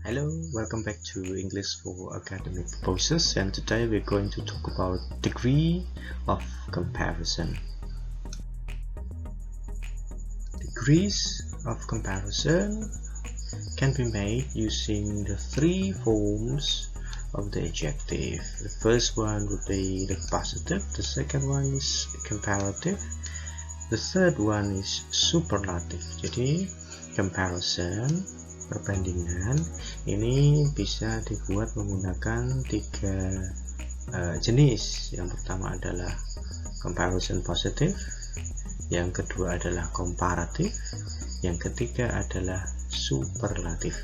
Hello, welcome back to English for Academic Purposes, and today we're going to talk about degree of comparison. Degrees of comparison can be made using the three forms of the adjective. The first one would be the positive, the second one is comparative, the third one is superlative. Jadi comparison, perbandingan ini bisa dibuat menggunakan tiga jenis. Yang pertama adalah comparison positive, yang kedua adalah komparatif, yang ketiga adalah superlatif.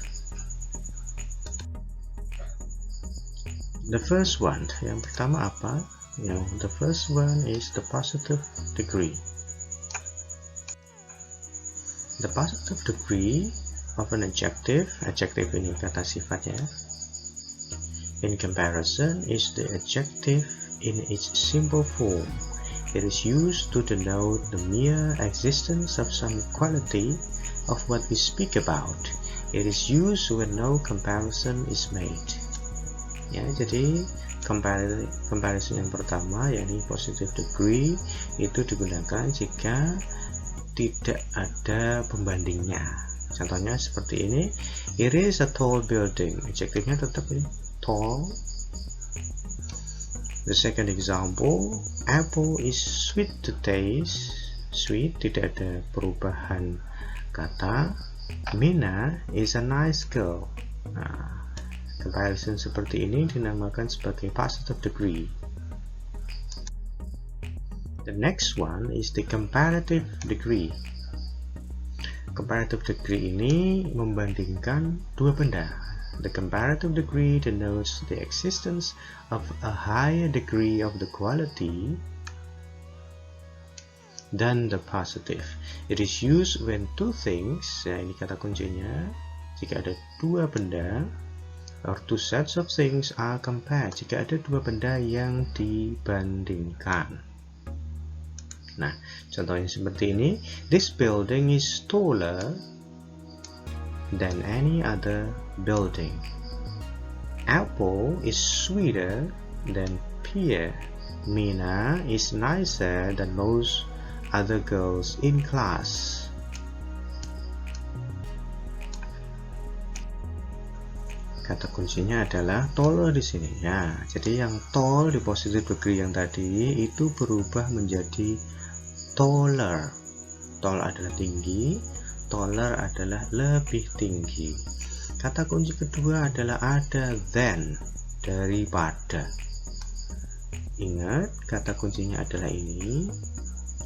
The first one, yang pertama apa? The first one is the positive degree. The positive degree of an adjective ini kata sifatnya, in comparison is the adjective in its simple form. It is used to denote the mere existence of some quality of what we speak about. It is used when no comparison is made. Ya, jadi comparison yang pertama, yakni positive degree, itu digunakan jika tidak ada pembandingnya. Contohnya seperti ini, it is a tall building. Adjektifnya tetap ini, tall. The second example, apple is sweet to taste. Sweet, tidak ada perubahan kata. Mina is a nice girl. Nah, comparison seperti ini dinamakan sebagai positive degree. The next one is the comparative degree. Comparative degree ini membandingkan dua benda. The comparative degree denotes the existence of a higher degree of the quality than the positive. It is used when two things, ya ini kata kuncinya, jika ada dua benda, or two sets of things are compared, jika ada dua benda yang dibandingkan. Nah, contohnya seperti ini, this building is taller than any other building. Apple is sweeter than pear. Mina is nicer than most other girls in class. Kata kuncinya adalah taller di sini ya. Jadi yang tall di positive degree yang tadi itu berubah menjadi taller. Tall adalah tinggi, taller adalah lebih tinggi. Kata kunci kedua adalah ada than, daripada. Ingat, kata kuncinya adalah ini,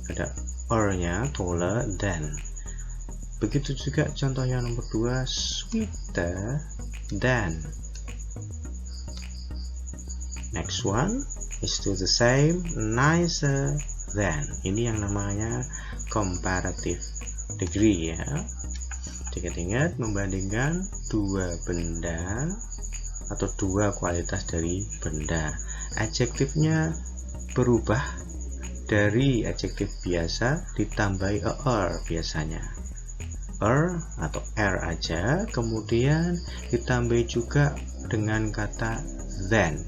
ada or-nya, taller than. Begitu juga contohnya nomor 2, sweeter than. Next one is still the same, nicer than. Ini yang namanya comparative degree ya. Ingat membandingkan dua benda atau dua kualitas dari benda. Adjektifnya berubah dari adjektif biasa ditambahi er biasanya. Er atau er aja, kemudian ditambahi juga dengan kata than.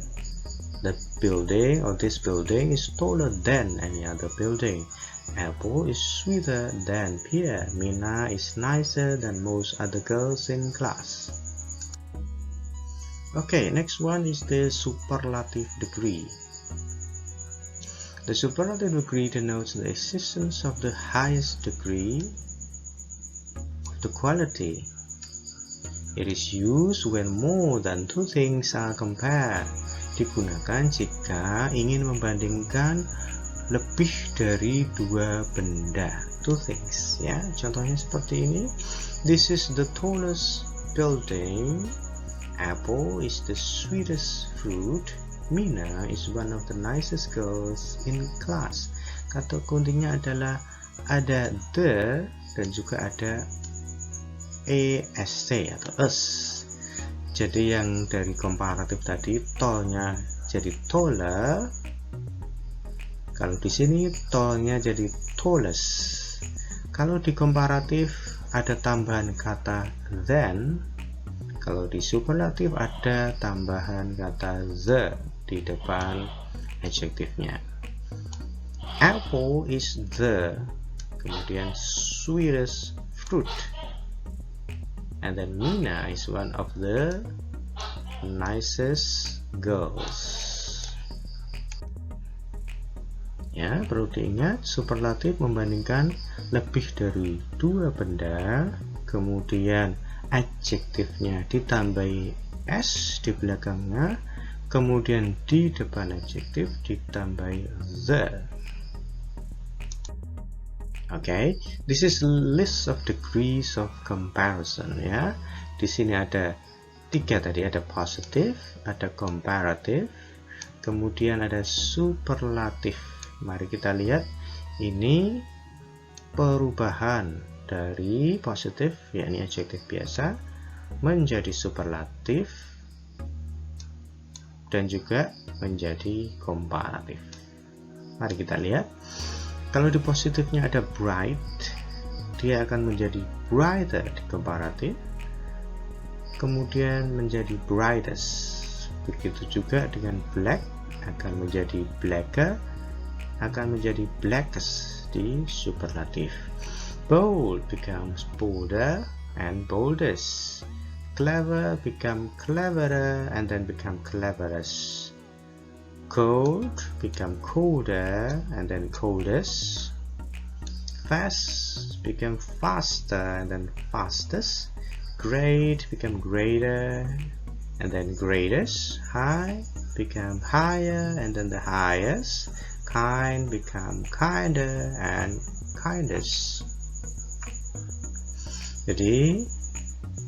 The building or this building is taller than any other building. Apple is sweeter than pear. Mina is nicer than most other girls in class. Okay, next one is the superlative degree. The superlative degree denotes the existence of the highest degree of the quality. It is used when more than two things are compared. Digunakan jika ingin membandingkan lebih dari dua benda, two things ya. Contohnya seperti ini, this is the tallest building. Apple is the sweetest fruit. Mina is one of the nicest girls in class. Kata kuncinya adalah ada the dan juga ada est atau us. Jadi yang dari komparatif tadi tallnya jadi taller. Kalau di sini tallnya jadi tallest. Kalau di komparatif ada tambahan kata than, Kalau di superlatif ada tambahan kata the di depan adjektifnya. Apple is the, kemudian sweetest fruit. And then Nina is one of the nicest girls. Ya, perlu diingat superlatif membandingkan lebih dari dua benda, kemudian adjektifnya ditambahi s di belakangnya, kemudian di depan adjektif ditambahi the. Okay, this is list of degrees of comparison ya. Di sini ada 3 tadi, ada positive, ada comparative, kemudian ada superlatif. Mari kita lihat ini perubahan dari positif, yakni adjektif biasa, menjadi superlatif dan juga menjadi komparatif. Mari kita lihat. Kalau di positifnya ada bright, dia akan menjadi brighter di komparatif, kemudian menjadi brightest. Begitu juga dengan black, akan menjadi blacker, akan menjadi blackest di superlatif. Bold becomes bolder and boldest. Clever become cleverer and then become cleverest. Cold become colder and then coldest. Fast become faster and then fastest. Great become greater and then greatest. High become higher and then the highest. Kind become kinder and kindest. Jadi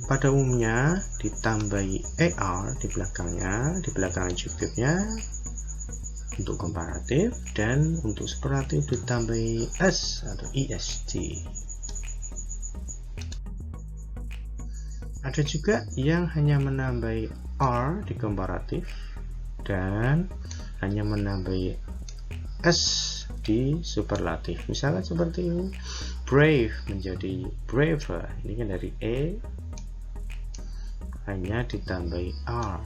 pada umumnya ditambahi AR di belakangnya, di belakang adjektifnya untuk komparatif, dan untuk superlatif ditambahi s atau est. Ada juga yang hanya menambahi r di komparatif dan hanya menambahi s di superlatif. Misalnya seperti ini, brave menjadi braver. Ini kan dari e hanya ditambahi r,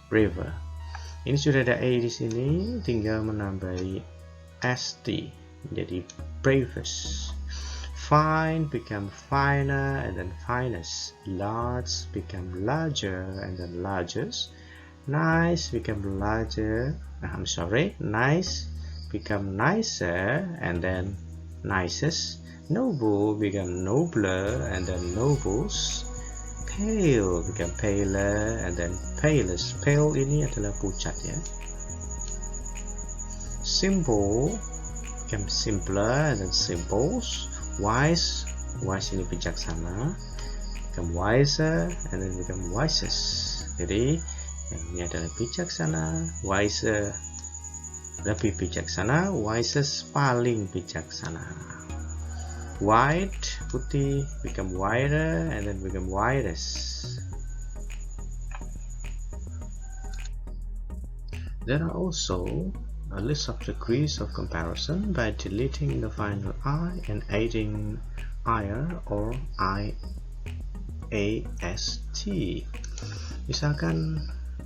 braver. Ini sudah ada e di sini, tinggal menambahi st menjadi bravest. Fine become finer and then finest. Large become larger and then largest. Nice become larger. Nice become nicer and then nicest. Noble become nobler and then nobles. Pale become paler and then palest. Pale ini adalah pucat ya. Simple become simpler and then simples. Wise ini bijaksana, become wiser and then become wisest. Jadi yang ini adalah bijaksana, wiser lebih bijaksana, wisest paling bijaksana. White putih become whiter and then become whitest. There are also a list of degrees of comparison by deleting the final I and adding IR or IAST. Misalkan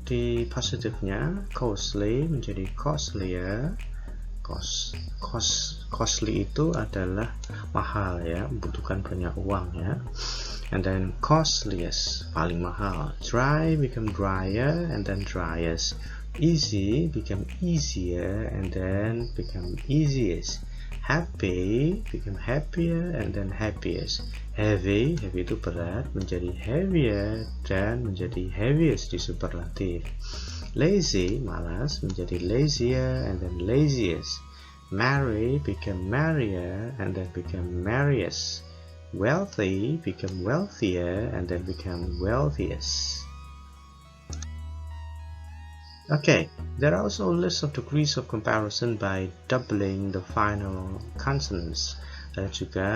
di positifnya costly menjadi costlier. Costly itu adalah mahal ya, membutuhkan banyak uang ya. And then costliest paling mahal. Dry become drier and then driest. Easy become easier and then become easiest. Happy become happier and then happiest. Heavy itu berat, menjadi heavier dan menjadi heaviest di superlatif. Lazy, malas, menjadi lazier and then laziest. Merry become merrier and then become merriest. Wealthy become wealthier and then become wealthiest. Okay, there are also a list of degrees of comparison by doubling the final consonants. Ada juga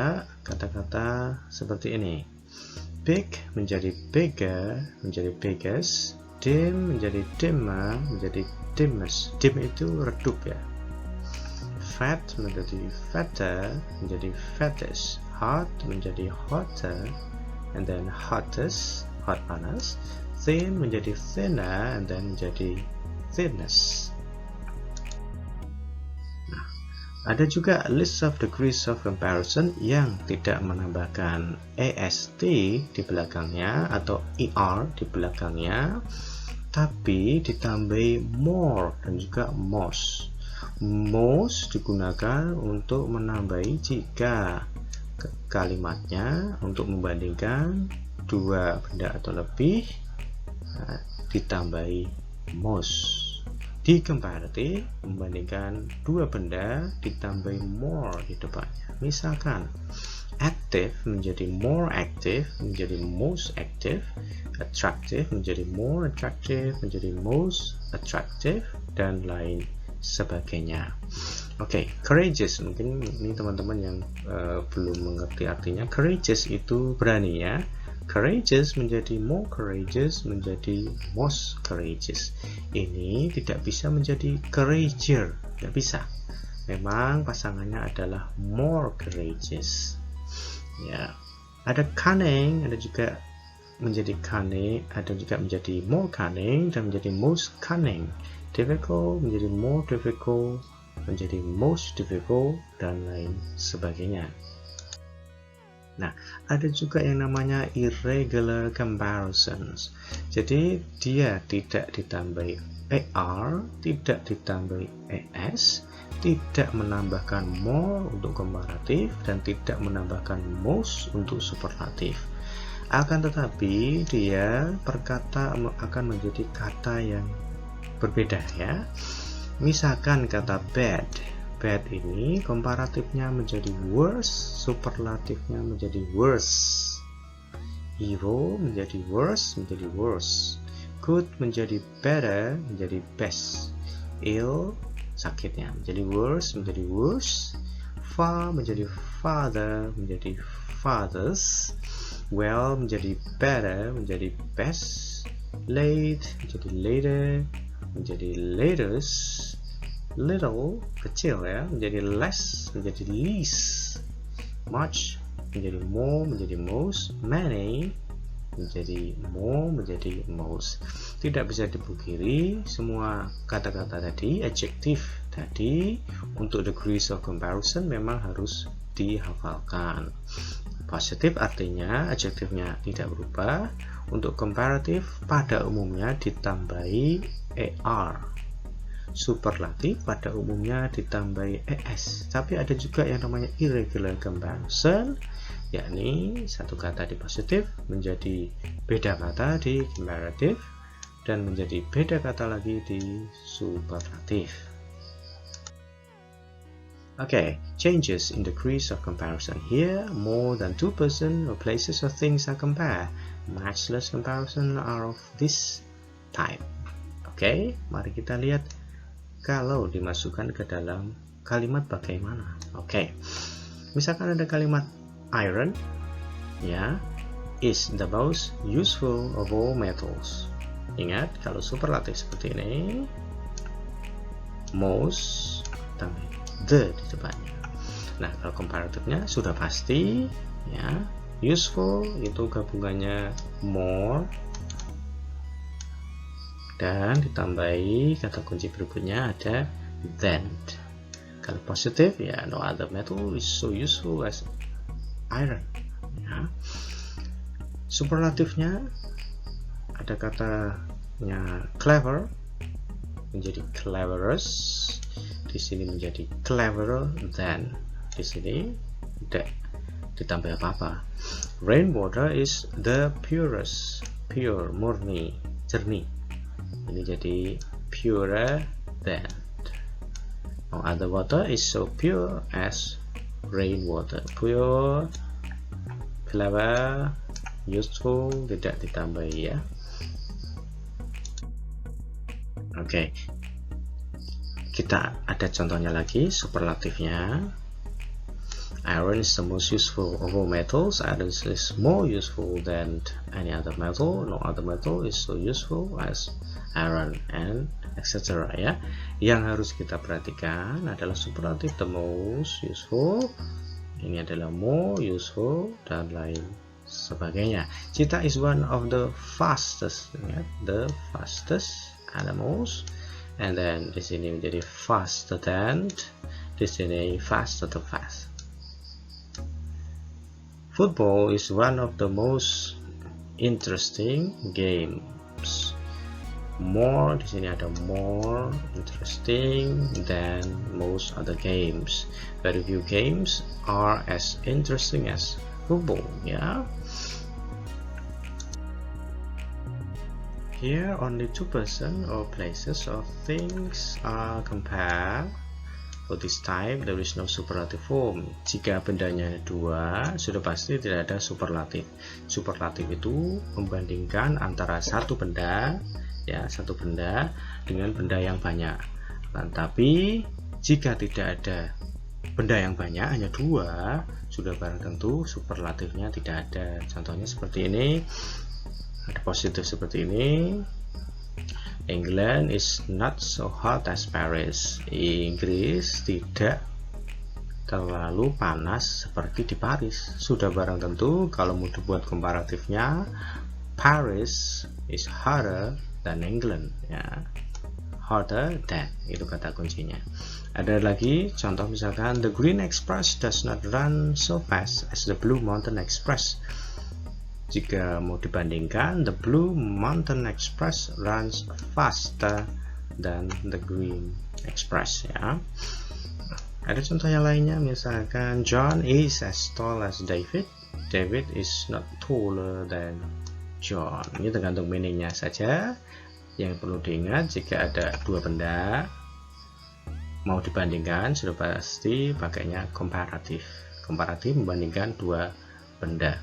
kata-kata seperti ini. Big menjadi bigger, menjadi biggest. Dim menjadi dimmer, menjadi dimmest. Dim itu redup ya. Fat menjadi fatter, menjadi fattest. Hot menjadi hotter, and then hottest. hot panas, thin menjadi thinner, and then menjadi thinness. Nah, ada juga list of degrees of comparison yang tidak menambahkan AST di belakangnya atau ER di belakangnya, tapi ditambahi more dan juga most. Most digunakan untuk menambahi jika kalimatnya untuk membandingkan dua benda atau lebih, ditambahi most. Di comparative, membandingkan dua benda ditambahi more di depannya. Misalkan active menjadi more active, menjadi most active, attractive menjadi more attractive, menjadi most attractive, dan lain sebagainya. Oke, courageous, mungkin ini teman-teman yang belum mengerti artinya. Courageous itu berani ya. Courageous menjadi more courageous, menjadi most courageous. Ini tidak bisa menjadi courageous, tidak bisa. Memang pasangannya adalah more courageous. Ya, ada cunning, ada juga menjadi cunning, ada juga menjadi more cunning dan menjadi most cunning. Difficult menjadi more difficult, menjadi most difficult, dan lain sebagainya. Nah, ada juga yang namanya irregular comparisons. Jadi dia tidak ditambahi AR, tidak ditambahi AS, tidak menambahkan more untuk komparatif, dan tidak menambahkan most untuk superlatif. Akan tetapi dia perkata akan menjadi kata yang berbeda ya. Misalkan kata bad. Bad ini komparatifnya menjadi worse, superlatifnya menjadi worse. Evil menjadi worse, menjadi worse. Good menjadi better, menjadi best. Ill, sakitnya menjadi worse, menjadi worse. Far menjadi farther, menjadi farthest. Well menjadi better, menjadi best. Late menjadi later, menjadi latest. Little, kecil ya, menjadi less, menjadi least. Much menjadi more, menjadi most. Many menjadi more, menjadi most. Tidak bisa dipungkiri semua kata-kata tadi, adjektif tadi, untuk degrees of comparison memang harus dihafalkan. Positif artinya adjektifnya tidak berubah. Untuk comparative pada umumnya ditambahi AR. Superlatif pada umumnya ditambahi ES. Tapi ada juga yang namanya irregular comparison, yakni satu kata di positif menjadi beda kata di comparative dan menjadi beda kata lagi di superlatif. Okay, changes in degrees of comparison. Here, more than two persons or places or things are compared. Matchless comparison are of this type. Okay, mari kita lihat kalau dimasukkan ke dalam kalimat bagaimana. Oke, misalkan ada kalimat iron, ya, is the most useful of all metals. Ingat, kalau superlatif seperti ini, most tambah the di depannya. Nah, kalau komparatifnya sudah pasti, ya, useful itu gabungannya more dan ditambahi kata kunci berikutnya ada than. Kalau positif ya, no other metal is so useful as iron ya. Superlatifnya ada katanya clever menjadi cleverest, di sini menjadi cleverer than, di sini tidak ditambah apa-apa. Rainwater is the purest, pure, murni, jernih. Ini jadi purer than. No other water is so pure as rainwater. Pure, clever, useful, tidak ditambahi ya. Oke, kita ada contohnya lagi, superlatifnya. Iron is the most useful of all metals. Iron is more useful than any other metal. No other metal is so useful as iron, and etc. ya. Yang harus kita perhatikan adalah superlatif the most useful, ini adalah more useful, dan lain sebagainya. Cheetah is one of the fastest, ya, the fastest animals. And then di sini menjadi faster than, di sini faster to fast. Football is one of the most interesting games. More, di sini ada more interesting than most other games. Very few games are as interesting as football, yeah. Here only 2 persons or places or things are compared. For this type there is no superlative form. Jika bendanya 2, sudah pasti tidak ada superlatif. Superlatif itu membandingkan antara satu benda, ya, satu benda dengan benda yang banyak. Tapi jika tidak ada benda yang banyak, hanya 2, sudah barang tentu superlatifnya tidak ada. Contohnya seperti ini, ada positif seperti ini. England is not so hot as Paris. Inggris tidak terlalu panas seperti di Paris. Sudah barang tentu kalau mau dibuat komparatifnya, Paris is hotter than England, ya. Hotter than, itu kata kuncinya. Ada lagi contoh, misalkan the Green Express does not run so fast as the Blue Mountain Express. Jika mau dibandingkan, the Blue Mountain Express runs faster than the Green Express, ya. Ada contoh yang lainnya, misalkan John is as tall as David. David is not taller than John. Ini tergantung meaningnya saja. Yang perlu diingat, jika ada 2 benda mau dibandingkan, sudah pasti pakainya komparatif. Komparatif membandingkan 2 benda.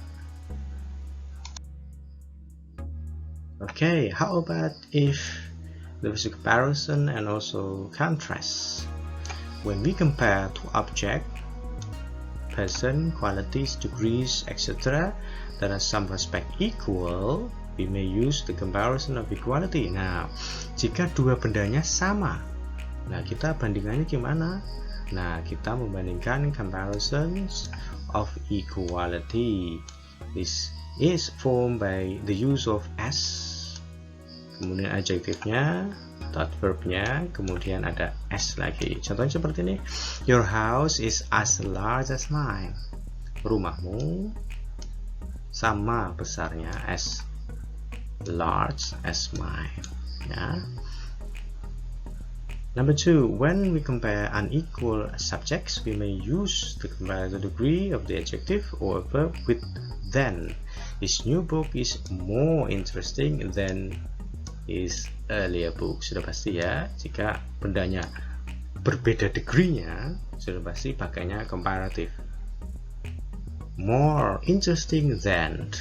Okay, how about if there is a comparison and also contrast? When we compare two objects, person, qualities, degrees, etc., that are some respect equal, we may use the comparison of equality. Nah, jika 2 bendanya sama, nah kita bandingannya gimana? Nah, kita membandingkan comparisons of equality. This is formed by the use of as, kemudian adjektifnya, adverbnya, kemudian ada as lagi. Contohnya seperti ini, your house is as large as mine. Rumahmu sama besarnya as large as mine, ya. Number 2, when we compare unequal subjects, we may use to compare the degree of the adjective or verb with than. His new book is more interesting than his earlier book. Sudah pasti, ya, jika bendanya berbeda degree-nya, sudah pasti pakainya comparative. More interesting than.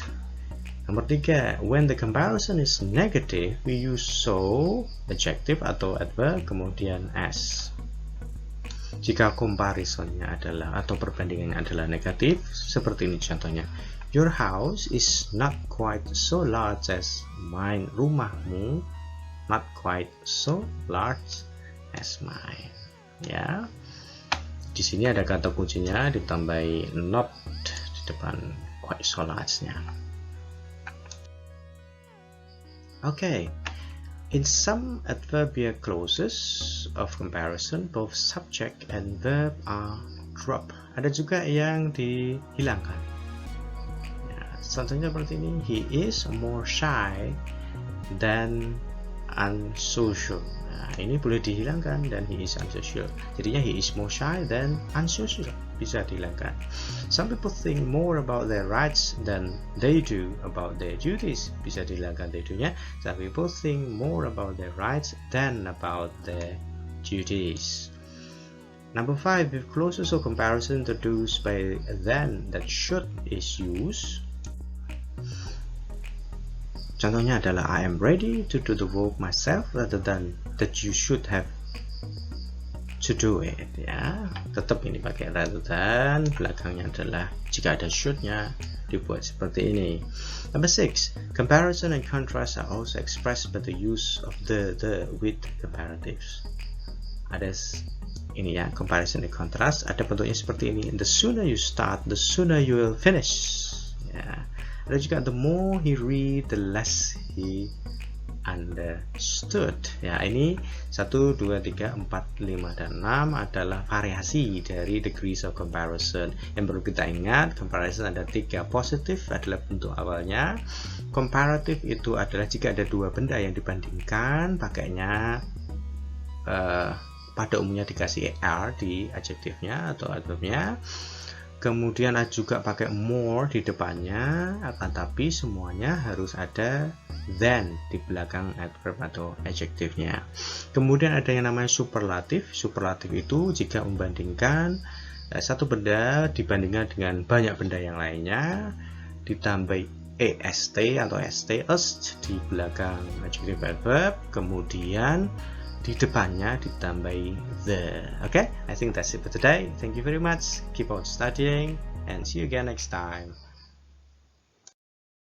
Nomor 3, when the comparison is negative, we use so, adjective atau adverb, kemudian as. Jika comparisonnya adalah atau perbandingannya adalah negatif, seperti ini contohnya, your house is not quite so large as mine. Rumahmu not quite so large as mine, ya. Di sini ada kata kuncinya ditambahi not di depan quite so large-nya. Okay, in some adverbial clauses of comparison, both subject and verb are dropped. Ada juga yang dihilangkan. Ya, contohnya seperti ini, he is more shy than unsocial. Nah, ini boleh dihilangkan, dan he is unsocial. Jadinya he is more shy than unsocial. Bisa dihilangkan. Some people think more about their rights than they do about their duties. Bisa dihilangkan they do-nya. Some people think more about their rights than about their duties. Number 5, if clauses of comparison introduced by then that should is used. Contohnya adalah I am ready to do the work myself rather than that you should have to do it, ya. Tetap ini pakai rather than, belakangnya adalah jika ada should-nya dibuat seperti ini. Number 6, comparison and contrast are also expressed by the use of the with comparatives. Ada ini, ya, comparison and contrast, ada bentuknya seperti ini. The sooner you start, the sooner you will finish, ya. Ada juga the more he read, the less he understood. Ya, ini 1, 2, 3, 4, 5, dan 6 adalah variasi dari degrees of comparison. Yang perlu kita ingat, comparison ada 3. Positif adalah bentuk awalnya. Comparative itu adalah jika ada dua benda yang dibandingkan, pakainya pada umumnya dikasih er di adjektifnya atau adverbnya. Kemudian ada juga pakai more di depannya, akan tapi semuanya harus ada than di belakang adverb atau adjektifnya. Kemudian ada yang namanya superlatif. Superlatif itu jika membandingkan satu benda dibandingkan dengan banyak benda yang lainnya, ditambah est atau est di belakang adjective adverb, kemudian di depannya ditambahi the. Okay, I think that's it for today. Thank you very much. Keep on studying and see you again next time.